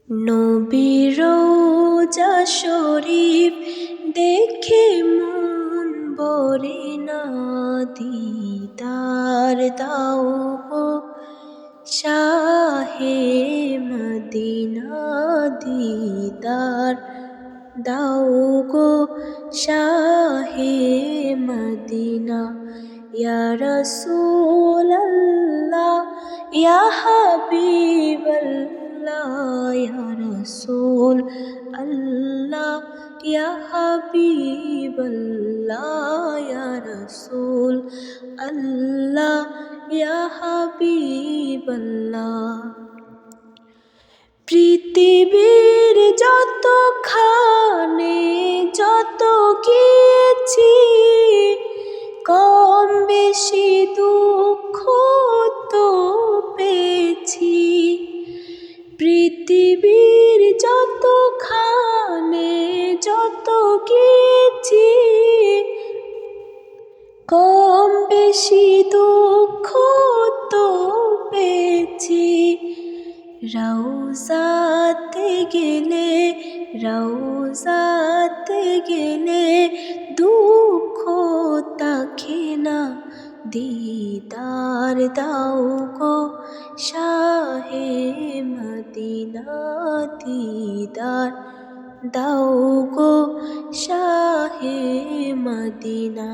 নবীর রওজা শরীফ দেখে মন ভরে না, দিদার দাও গো শাহে মদিনা, দিদার দাও গো শাহে মদিনা। ইয়া রাসূলাল্লাহ ইয়া হাবিবাল্লাহ, ইয়া রাসূল আল্লাহ ইয়া হাবিবাল্লাহ, ইয়া রাসূল আল্লাহ ইয়া হাবিবাল্লাহ। পৃথিবীর যতখানে যত গিয়েছি, কম বেশি দুঃখ তো পেয়েছি। পৃথিবীর যতখানে যত গিয়েছি, কম বেশি দুঃখ তো পেয়েছি। রওজাতে গেলে, রওজাতে গেলে দুঃখ থাকে না, দিদার দাও গো শাহে মদিনা, দিদার দাও গো শাহে মদিনা।